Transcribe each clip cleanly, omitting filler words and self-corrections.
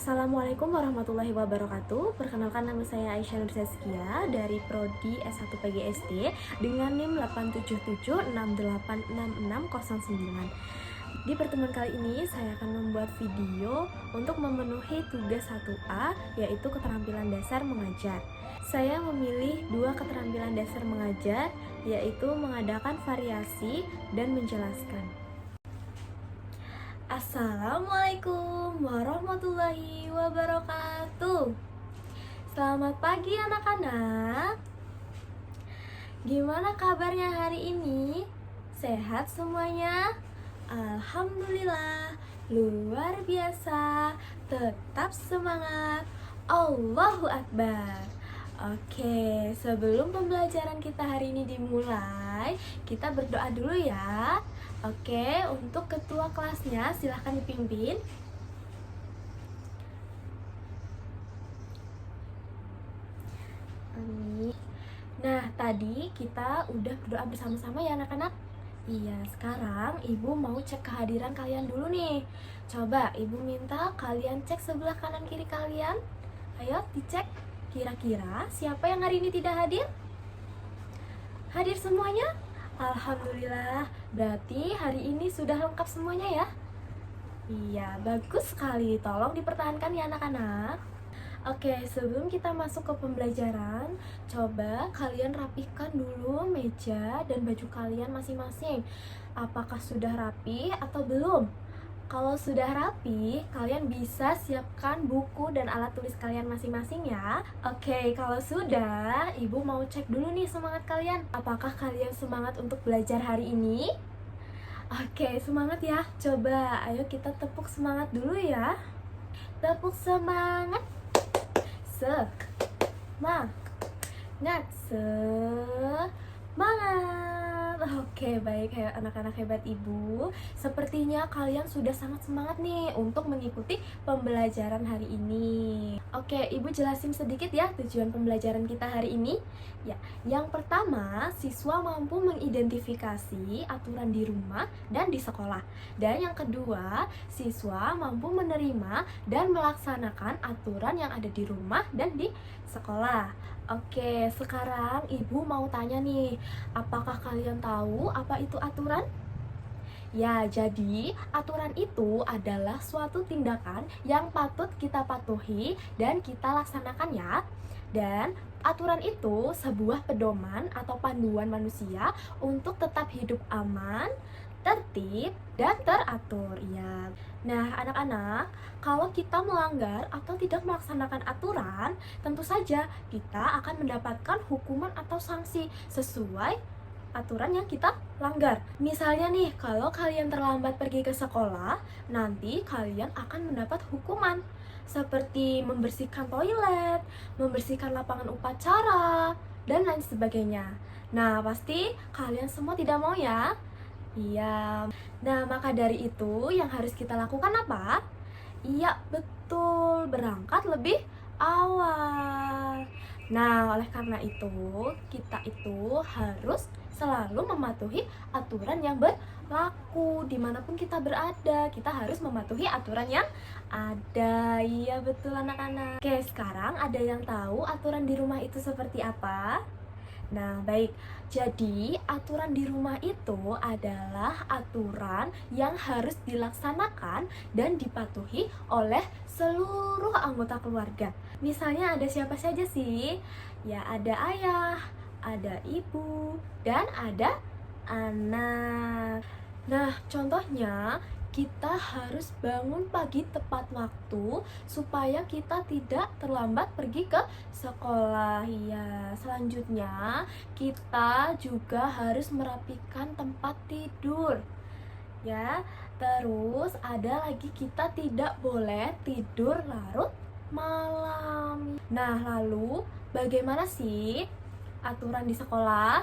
Assalamualaikum warahmatullahi wabarakatuh. Perkenalkan, nama saya Aisyah Nur Zazkia dari Prodi S1 PGSD dengan NIM 877686609. Di pertemuan kali ini saya akan membuat video untuk memenuhi tugas 1A, yaitu keterampilan dasar mengajar. Saya memilih dua keterampilan dasar mengajar, yaitu mengadakan variasi dan menjelaskan. Assalamualaikum warahmatullahi wabarakatuh. Selamat pagi anak-anak. Gimana kabarnya hari ini? Sehat semuanya? Alhamdulillah, luar biasa. Tetap semangat. Allahu Akbar. Oke, sebelum pembelajaran kita hari ini dimulai, kita berdoa dulu ya. Oke, untuk ketua kelasnya silahkan dipimpin. Amin. Nah, tadi kita udah berdoa bersama-sama ya anak-anak. Iya, sekarang ibu mau cek kehadiran kalian dulu nih. Coba ibu minta kalian cek sebelah kanan kiri kalian. Ayo dicek, kira-kira siapa yang hari ini tidak hadir? Hadir semuanya? Alhamdulillah, berarti hari ini sudah lengkap semuanya ya? Iya, bagus sekali. Tolong dipertahankan ya anak-anak. Oke, sebelum kita masuk ke pembelajaran, coba kalian rapihkan dulu meja dan baju kalian masing-masing. Apakah sudah rapi atau belum? Kalau sudah rapi, kalian bisa siapkan buku dan alat tulis kalian masing-masing ya. Oke, kalau sudah, ibu mau cek dulu nih semangat kalian. Apakah kalian semangat untuk belajar hari ini? Oke, semangat ya. Coba, ayo kita tepuk semangat dulu ya. Tepuk semangat. Semangat. Oke, baik ya anak-anak hebat ibu. Sepertinya kalian sudah sangat semangat nih untuk mengikuti pembelajaran hari ini. Oke, ibu jelasin sedikit ya tujuan pembelajaran kita hari ini. Ya, yang pertama, siswa mampu mengidentifikasi aturan di rumah dan di sekolah. Dan yang kedua, siswa mampu menerima dan melaksanakan aturan yang ada di rumah dan di sekolah. Oke, sekarang ibu mau tanya nih, apakah kalian tahu apa itu aturan? Ya, jadi aturan itu adalah suatu tindakan yang patut kita patuhi dan kita laksanakan ya. Dan aturan itu sebuah pedoman atau panduan manusia untuk tetap hidup aman, tertib, dan teratur ya. Nah, anak-anak, kalau kita melanggar atau tidak melaksanakan aturan, tentu saja kita akan mendapatkan hukuman atau sanksi sesuai aturan yang kita langgar. Misalnya nih, kalau kalian terlambat pergi ke sekolah, nanti kalian akan mendapat hukuman seperti membersihkan toilet, membersihkan lapangan upacara, dan lain sebagainya. Nah, pasti kalian semua tidak mau ya? Iya. Nah, maka dari itu yang harus kita lakukan apa? Iya, betul, berangkat lebih awal. Nah, oleh karena itu, kita itu harus selalu mematuhi aturan yang berlaku dimanapun kita berada. Kita harus mematuhi aturan yang ada. Iya, betul anak-anak. Oke, sekarang ada yang tahu aturan di rumah itu seperti apa? Nah, baik. Jadi, aturan di rumah itu adalah aturan yang harus dilaksanakan dan dipatuhi oleh seluruh anggota keluarga. Misalnya ada siapa saja sih? Ya, ada ayah, ada ibu, dan ada anak. Nah, contohnya kita harus bangun pagi tepat waktu supaya kita tidak terlambat pergi ke sekolah. Ya, selanjutnya kita juga harus merapikan tempat tidur. Ya, terus ada lagi kita tidak boleh tidur larut malam. Nah, lalu bagaimana sih aturan di sekolah?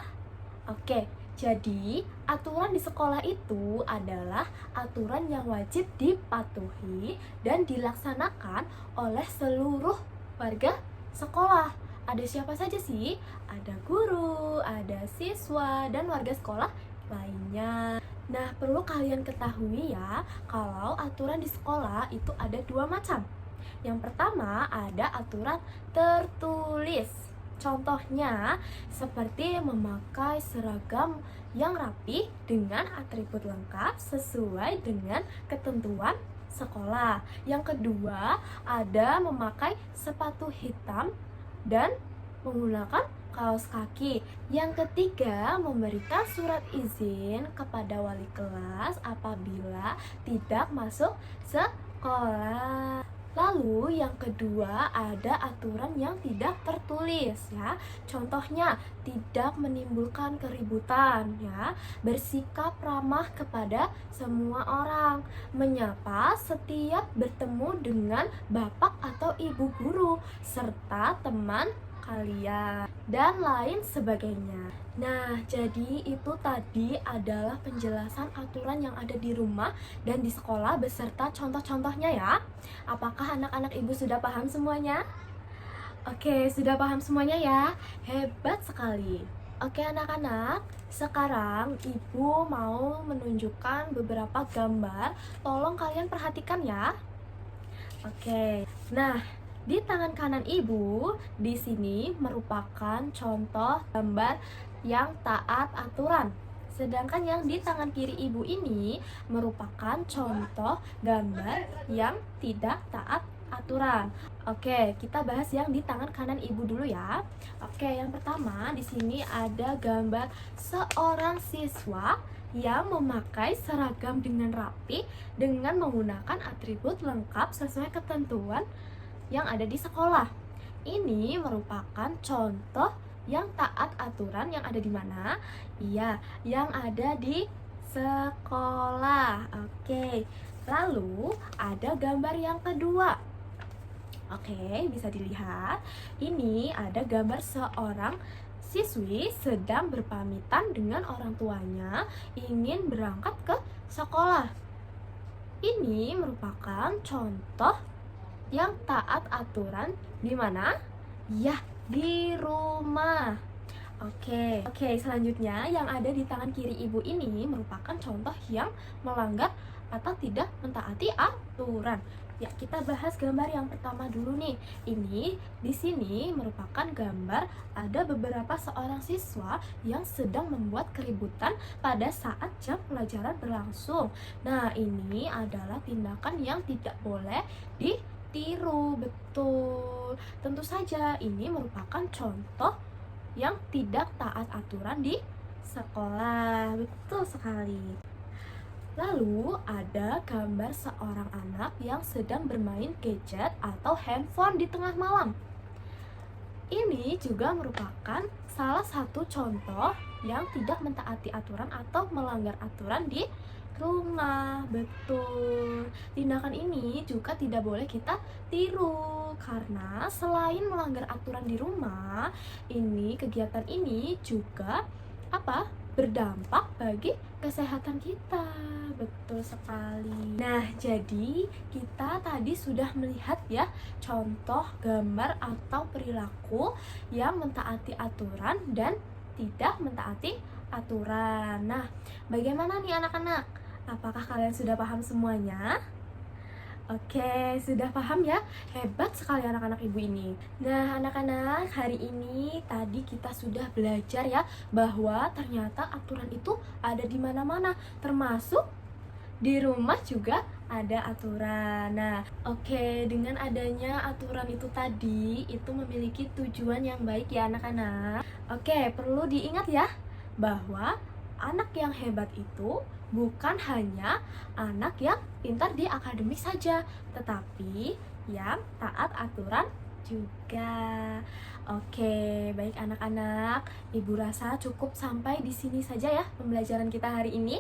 Oke, jadi aturan di sekolah itu adalah aturan yang wajib dipatuhi dan dilaksanakan oleh seluruh warga sekolah. Ada siapa saja sih? Ada guru, ada siswa, dan warga sekolah lainnya. Nah, perlu kalian ketahui ya, kalau aturan di sekolah itu ada dua macam. Yang pertama ada aturan tertulis. Contohnya seperti memakai seragam yang rapi dengan atribut lengkap sesuai dengan ketentuan sekolah. Yang kedua ada memakai sepatu hitam dan menggunakan kaos kaki. Yang ketiga, memberikan surat izin kepada wali kelas apabila tidak masuk sekolah. Lalu yang kedua ada aturan yang tidak tertulis ya. Contohnya tidak menimbulkan keributan ya, bersikap ramah kepada semua orang, menyapa setiap bertemu dengan bapak atau ibu guru serta teman kalian dan lain sebagainya. Nah, jadi itu tadi adalah penjelasan aturan yang ada di rumah dan di sekolah beserta contoh-contohnya ya. Apakah anak-anak ibu sudah paham semuanya? Oke, sudah paham semuanya ya. Hebat sekali. Oke anak-anak, sekarang ibu mau menunjukkan beberapa gambar. Tolong kalian perhatikan ya. Oke. Nah, di tangan kanan ibu di sini merupakan contoh gambar yang taat aturan. Sedangkan yang di tangan kiri ibu ini merupakan contoh gambar yang tidak taat aturan. Oke, kita bahas yang di tangan kanan ibu dulu ya. Oke, yang pertama di sini ada gambar seorang siswa yang memakai seragam dengan rapi dengan menggunakan atribut lengkap sesuai ketentuan yang ada di sekolah. Ini merupakan contoh yang taat aturan yang ada di mana? Iya, yang ada di sekolah. Oke. Lalu ada gambar yang kedua. Oke, bisa dilihat. Ini ada gambar seorang siswi sedang berpamitan dengan orang tuanya ingin berangkat ke sekolah. Ini merupakan contoh yang taat aturan di mana? Ya, di rumah. Oke, selanjutnya yang ada di tangan kiri ibu ini merupakan contoh yang melanggar atau tidak mentaati aturan. Ya, kita bahas gambar yang pertama dulu nih. Ini di sini merupakan gambar ada beberapa seorang siswa yang sedang membuat keributan pada saat jam pelajaran berlangsung. Nah, ini adalah tindakan yang tidak boleh ditiru, betul. Tentu saja ini merupakan contoh yang tidak taat aturan di sekolah, betul sekali. Lalu ada gambar seorang anak yang sedang bermain gadget atau handphone di tengah malam. Ini juga merupakan salah satu contoh yang tidak mentaati aturan atau melanggar aturan di rumah, betul. Tindakan ini juga tidak boleh kita tiru karena selain melanggar aturan di rumah, kegiatan ini juga berdampak bagi kesehatan kita. Betul sekali. Nah, jadi kita tadi sudah melihat ya contoh gambar atau perilaku yang mentaati aturan dan tidak mentaati aturan. Nah, bagaimana nih anak-anak? Apakah kalian sudah paham semuanya? Oke, sudah paham ya? Hebat sekali anak-anak ibu ini. Nah, anak-anak, hari ini tadi kita sudah belajar ya bahwa ternyata aturan itu ada di mana-mana, termasuk di rumah juga ada aturan. Nah, dengan adanya aturan itu tadi, itu memiliki tujuan yang baik ya anak-anak. Perlu diingat ya bahwa anak yang hebat itu bukan hanya anak yang pintar di akademik saja, tetapi yang taat aturan juga. Baik anak-anak, ibu rasa cukup sampai di sini saja ya pembelajaran kita hari ini.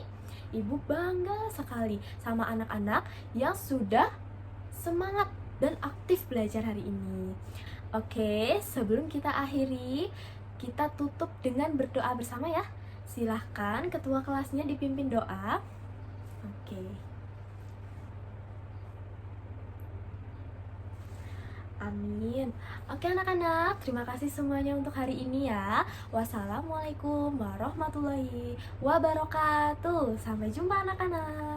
Ibu bangga sekali sama anak-anak yang sudah semangat dan aktif belajar hari ini. Sebelum kita akhiri, kita tutup dengan berdoa bersama ya. Silahkan ketua kelasnya dipimpin doa. Amin. Anak-anak, terima kasih semuanya untuk hari ini ya. Wassalamualaikum warahmatullahi wabarakatuh. Sampai jumpa anak-anak.